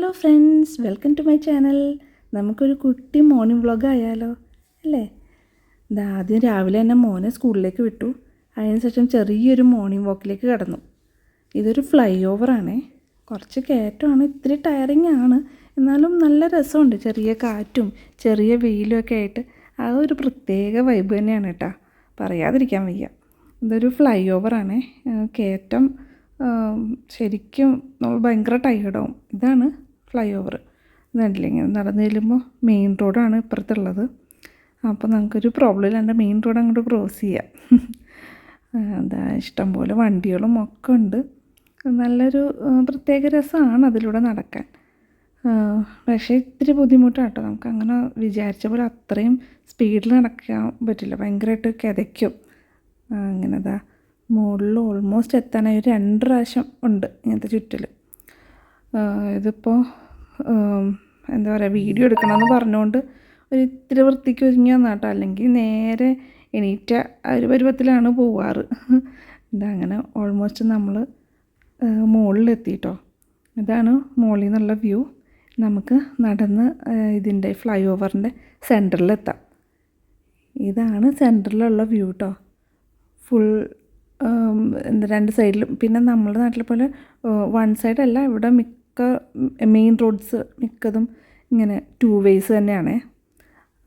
Hello friends, welcome to my channel. നമുക്കൊരു കുട്ടി morning vlog ആയാലോ അല്ലേ? ആദ്യം രാവിലെ തന്നെ മോനെ സ്കൂളിലേക്ക് വിട്ടു. അതിനുശേഷം ചെറിയൊരു മോർണിംഗ് വാക്കിലേക്ക് കടന്നു. ഇതൊരു ഫ്ലൈ ഓവറാണേ. കുറച്ച് കയറ്റമാണ്, ഇത്തിരി ടയറിങ് ആണ്, എന്നാലും നല്ല രസമുണ്ട്. ചെറിയ കാറ്റും ചെറിയ വെയിലും ഒക്കെ ആയിട്ട് ആ ഒരു പ്രത്യേക വൈബ് തന്നെയാണ് കേട്ടോ, പറയാതിരിക്കാൻ വയ്യ. ഇതൊരു ഫ്ലൈ ഓവറാണേ. കയറ്റം ശരിക്കും നമ്മൾ ഭയങ്കര ടയേർഡാവും. ഇതാണ് ഫ്ലൈ ഓവർ. ഇതുണ്ടല്ലേ, ഇങ്ങനെ നടന്നു ചെല്ലുമ്പോൾ മെയിൻ റോഡാണ് ഇപ്പുറത്തുള്ളത്. അപ്പോൾ നമുക്കൊരു പ്രോബ്ലം ഇല്ലാണ്ട് മെയിൻ റോഡ് അങ്ങോട്ട് ക്രോസ് ചെയ്യാം. എന്താ, ഇഷ്ടംപോലെ വണ്ടികളും ഒക്കെ ഉണ്ട്. നല്ലൊരു പ്രത്യേക രസമാണ് അതിലൂടെ നടക്കാൻ. പക്ഷേ ഇത്തിരി ബുദ്ധിമുട്ടാണ് കേട്ടോ. നമുക്കങ്ങനെ വിചാരിച്ച പോലെ അത്രയും സ്പീഡിൽ നടക്കാൻ പറ്റില്ല, ഭയങ്കരമായിട്ട് കിതയ്ക്കും. അങ്ങനെതാ മുകളിൽ ഓൾമോസ്റ്റ് എത്താനായി 2 പ്രാവശ്യം ഉണ്ട് ഇങ്ങനത്തെ ചുറ്റൽ. ഇതിപ്പോൾ എന്താ പറയുക, വീഡിയോ എടുക്കണമെന്ന് പറഞ്ഞുകൊണ്ട് ഒരു ഇത്തിരി വൃത്തിക്ക് ഒരുങ്ങി വന്നാട്ടോ, അല്ലെങ്കിൽ നേരെ എണീറ്റ ഒരു പരുവത്തിലാണ് പോവാറ്. ഇതങ്ങനെ ഓൾമോസ്റ്റ് നമ്മൾ മുകളിലെത്തിയിട്ടോ. ഇതാണ് മുകളിൽ നിന്നുള്ള വ്യൂ. നമുക്ക് നടന്ന് ഇതിൻ്റെ ഫ്ലൈ ഓവറിൻ്റെ സെൻറ്ററിലെത്താം. ഇതാണ് സെൻറ്ററിലുള്ള വ്യൂ കേട്ടോ. ഫുൾ 2 സൈഡിലും. പിന്നെ നമ്മുടെ നാട്ടിലെ പോലെ 1 സൈഡല്ല, ഇവിടെ മിക്ക മെയിൻ റോഡ്സ് മിക്കതും ഇങ്ങനെ 2 ways തന്നെയാണ്.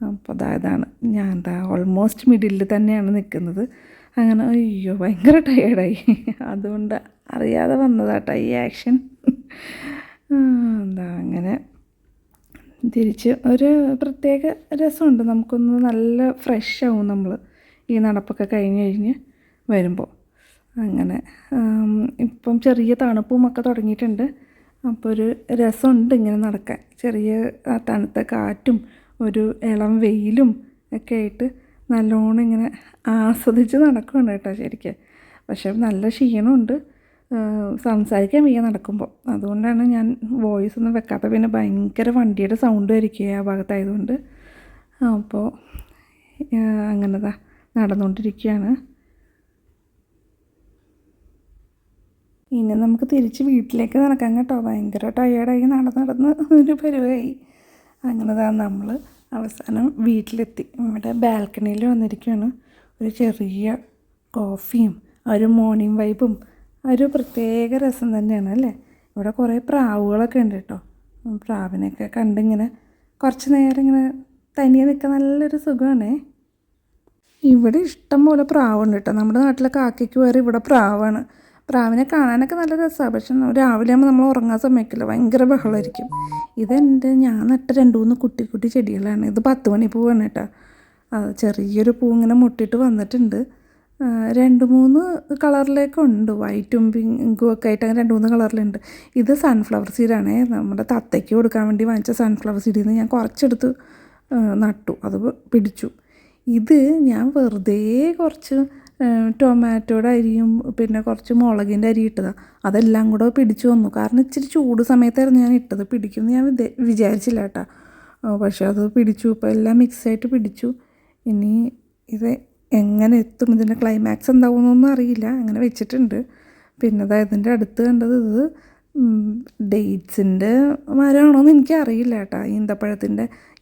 അപ്പോൾ ഇതാണ് ഞാൻ ഓൾമോസ്റ്റ് മിഡിലിൽ തന്നെയാണ് നിൽക്കുന്നത്. അങ്ങനെ അയ്യോ ഭയങ്കര ടയേർഡായി. അതുകൊണ്ട് അറിയാതെ വന്നതാട്ടോ ഈ ആക്ഷൻ. അങ്ങനെ തിരിച്ച് ഒരു പ്രത്യേക രസമുണ്ട്. നമുക്കൊന്ന് നല്ല ഫ്രഷ് ആവും നമ്മൾ ഈ നടപ്പൊക്കെ കഴിഞ്ഞ് വരുമ്പോൾ. അങ്ങനെ ഇപ്പം ചെറിയ തണുപ്പും ഒക്കെ തുടങ്ങിയിട്ടുണ്ട്. അപ്പോൾ ഒരു രസമുണ്ട് ഇങ്ങനെ നടക്കാൻ. ചെറിയ തണുത്ത കാറ്റും ഒരു ഇളം വെയിലും ഒക്കെ ആയിട്ട് നല്ലോണം ഇങ്ങനെ ആസ്വദിച്ച് നടക്കുകയാണ് കേട്ടോ ശരിക്കും. പക്ഷേ നല്ല ക്ഷീണമുണ്ട്, സംസാരിക്കാൻ വയ്യ നടക്കുമ്പോൾ. അതുകൊണ്ടാണ് ഞാൻ വോയിസ് ഒന്നും വെക്കാത്ത. പിന്നെ ഭയങ്കര വണ്ടിയുടെ സൗണ്ട് ആയിരിക്കും ആ ഭാഗത്തായതുകൊണ്ട്. അപ്പോൾ അങ്ങനെതാ നടന്നുകൊണ്ടിരിക്കുകയാണ്. ഇനി നമുക്ക് തിരിച്ച് വീട്ടിലേക്ക് നടക്കാം കേട്ടോ. ഭയങ്കര ടയേർഡായി നടന്ന് ഒരു പരിവായി. അങ്ങനെ നമ്മൾ അവസാനം വീട്ടിലെത്തി. ഇവിടെ ബാൽക്കണിയിൽ വന്നിരിക്കുകയാണ്. ഒരു ചെറിയ കോഫിയും ഒരു മോർണിംഗ് വൈബും ഒരു പ്രത്യേക രസം തന്നെയാണ് അല്ലേ? ഇവിടെ കുറേ പ്രാവുകളൊക്കെ ഉണ്ട് കേട്ടോ. പ്രാവിനെയൊക്കെ കണ്ടിങ്ങനെ കുറച്ച് നേരം ഇങ്ങനെ തനിയെ നിൽക്കാൻ നല്ലൊരു സുഖമാണേ. ഇവിടെ ഇഷ്ടം പോലെ പ്രാവുണ്ട് കേട്ടോ. നമ്മുടെ നാട്ടിലെ കാക്കയ്ക്ക് വരെ ഇവിടെ പ്രാവാണ്. പ്രാവിനെ കാണാനൊക്കെ നല്ല രസമാണ്. പക്ഷെ രാവിലെ ആകുമ്പോൾ നമ്മൾ ഉറങ്ങാൻ സമ്മതിക്കില്ല, ഭയങ്കര ബഹളമായിരിക്കും. ഞാൻ നട്ട 2-3 കുട്ടി ചെടികളാണ്. ഇത് 10 മണി പൂവാണ് കേട്ടോ. ചെറിയൊരു പൂ ഇങ്ങനെ മുട്ടിട്ട് വന്നിട്ടുണ്ട്. 2-3 കളറിലേക്കുണ്ട്, വൈറ്റും പിങ്കും ഒക്കെ ആയിട്ട്. അങ്ങനെ 2-3 കളറിലുണ്ട്. ഇത് സൺഫ്ലവർ സീഡാണേ. നമ്മുടെ തത്തയ്ക്ക് കൊടുക്കാൻ വേണ്ടി വാങ്ങിച്ച സൺഫ്ലവർ സീഡിൽ നിന്ന് ഞാൻ കുറച്ചെടുത്ത് നട്ടു, അത് പിടിച്ചു. ഇത് ഞാൻ വെറുതെ കുറച്ച് ടൊമാറ്റോയുടെ അരിയും പിന്നെ കുറച്ച് മുളകിൻ്റെ അരി ഇട്ടതാണ്. അതെല്ലാം കൂടെ പിടിച്ചു വന്നു. കാരണം ഇച്ചിരി ചൂട് സമയത്തായിരുന്നു ഞാൻ ഇട്ടത്. പിടിക്കുമെന്ന് ഞാൻ വിചാരിച്ചില്ല കേട്ടോ. പക്ഷേ അത് പിടിച്ചു. ഇപ്പോൾ എല്ലാം മിക്സായിട്ട് പിടിച്ചു. ഇനി ഇത് എങ്ങനെ എത്തും, ഇതിൻ്റെ ക്ലൈമാക്സ് എന്താവുമെന്നൊന്നും അറിയില്ല. അങ്ങനെ വെച്ചിട്ടുണ്ട്. പിന്നെ ഇതിൻ്റെ അടുത്ത് കണ്ടത് ഇത് ഡേറ്റ്സിൻ്റെ മരമാണോയെന്ന് എനിക്കറിയില്ല കേട്ടോ.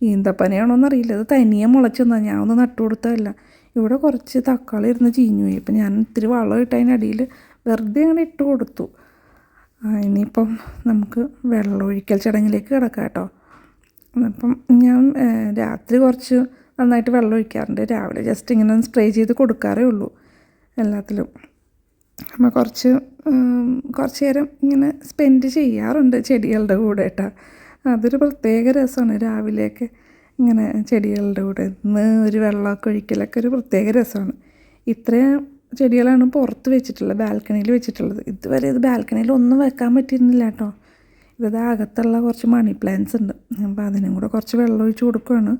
ഈന്തപ്പനയാണോയെന്ന് അറിയില്ല. ഇത് തനിയെ മുളച്ചെന്നാൽ ഞാൻ ഒന്ന് നട്ടു കൊടുത്തതല്ല. ഇവിടെ കുറച്ച് തക്കാളി ഇരുന്ന് ചീഞ്ഞു പോയി. ഇപ്പം ഞാൻ ഇത്തിരി വളം ഇട്ട് അതിനടിയിൽ വെറുതെ അങ്ങനെ ഇട്ട് കൊടുത്തു. ഇനിയിപ്പം നമുക്ക് വെള്ളമൊഴിക്കൽ ചടങ്ങിലേക്ക് കിടക്കാം കേട്ടോ. അപ്പം ഞാൻ രാത്രി കുറച്ച് നന്നായിട്ട് വെള്ളം ഒഴിക്കാറുണ്ട്. രാവിലെ ജസ്റ്റ് ഇങ്ങനെ സ്പ്രേ ചെയ്ത് കൊടുക്കാറേ ഉള്ളൂ എല്ലാത്തിലും. അപ്പോൾ കുറച്ച് നേരം ഇങ്ങനെ സ്പെൻഡ് ചെയ്യാറുണ്ട് ചെടികളുടെ കൂടെ കേട്ടോ. അതൊരു പ്രത്യേക രസമാണ് രാവിലെയൊക്കെ ഇങ്ങനെ ചെടികളുടെ കൂടെ നിന്ന് ഒരു വെള്ളമൊക്കെ ഒഴിക്കലൊക്കെ ഒരു പ്രത്യേക രസമാണ്. ഇത്രയും ചെടികളാണ് പുറത്ത് വെച്ചിട്ടുള്ളത്, ബാൽക്കണിയിൽ വെച്ചിട്ടുള്ളത്. ഇതുവരെ ഇത് ബാൽക്കണിയിൽ ഒന്നും വെക്കാൻ പറ്റിയിരുന്നില്ല കേട്ടോ. ഇത് അകത്തുള്ള കുറച്ച് മണി പ്ലാന്റ്സ് ഉണ്ട്. അപ്പോൾ അതിനും കൂടെ കുറച്ച് വെള്ളം ഒഴിച്ച് കൊടുക്കുകയാണ്.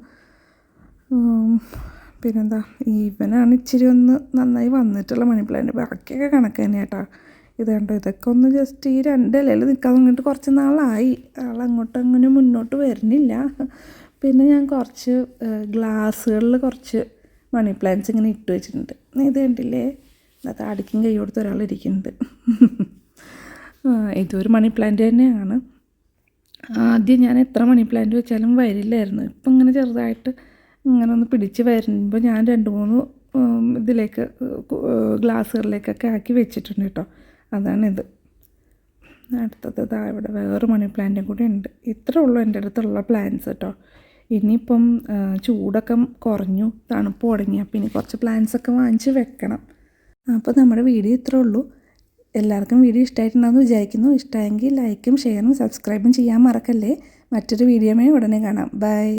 പിന്നെന്താ, ഇവനാണ് ഇച്ചിരി ഒന്ന് നന്നായി വന്നിട്ടുള്ള മണി പ്ലാന്റ്. ബാക്കിയൊക്കെ കണക്ക് തന്നെ കേട്ടോ. ഇത് കണ്ടോ, ഇതൊക്കെ ഒന്ന് ജസ്റ്റ് ഈ 2 ഇലയിൽ നിൽക്കാൻ തുടങ്ങിയിട്ട് കുറച്ച് നാളായി. ആളങ്ങോട്ടങ്ങനെ മുന്നോട്ട് വരുന്നില്ല. പിന്നെ ഞാൻ കുറച്ച് ഗ്ലാസ്സുകളിൽ കുറച്ച് മണി പ്ലാന്റ്സ് ഇങ്ങനെ ഇട്ട് വെച്ചിട്ടുണ്ട്. ഇത് കണ്ടില്ലേ, അത് അടിക്കും കൈ കൊടുത്ത് ഒരാൾ ഇരിക്കുന്നുണ്ട്. ഇതൊരു മണി പ്ലാന്റ് തന്നെയാണ്. ആദ്യം ഞാൻ എത്ര മണി പ്ലാന്റ് വെച്ചാലും വരില്ലായിരുന്നു. ഇപ്പം ഇങ്ങനെ ചെറുതായിട്ട് ഇങ്ങനെ ഒന്ന് പിടിച്ച് വരുമ്പോൾ ഞാൻ 2-3 ഇതിലേക്ക് ഗ്ലാസ്സുകളിലേക്കൊക്കെ ആക്കി വെച്ചിട്ടുണ്ട് കേട്ടോ. അതാണിത്. അടുത്തത് ഇതാ ഇവിടെ വേറെ മണി പ്ലാന്റും കൂടി ഉണ്ട്. ഇത്രേ ഉള്ളൂ എൻ്റെ അടുത്തുള്ള പ്ലാന്റ്സ് കേട്ടോ. ഇനിയിപ്പം ചൂടൊക്കെ കുറഞ്ഞു, തണുപ്പ് തുടങ്ങി. അപ്പം ഇനി കുറച്ച് പ്ലാന്റ്സൊക്കെ വാങ്ങിച്ച് വെക്കണം. അപ്പോൾ നമ്മുടെ വീഡിയോ ഇത്രേ ഉള്ളൂ. എല്ലാവർക്കും വീഡിയോ ഇഷ്ടമായിട്ടുണ്ടെന്ന് വിചാരിക്കുന്നു. ഇഷ്ടമായെങ്കിൽ ലൈക്കും ഷെയറും സബ്സ്ക്രൈബും ചെയ്യാൻ മറക്കല്ലേ. മറ്റൊരു വീഡിയോയുമായി ഉടനെ കാണാം. ബൈ.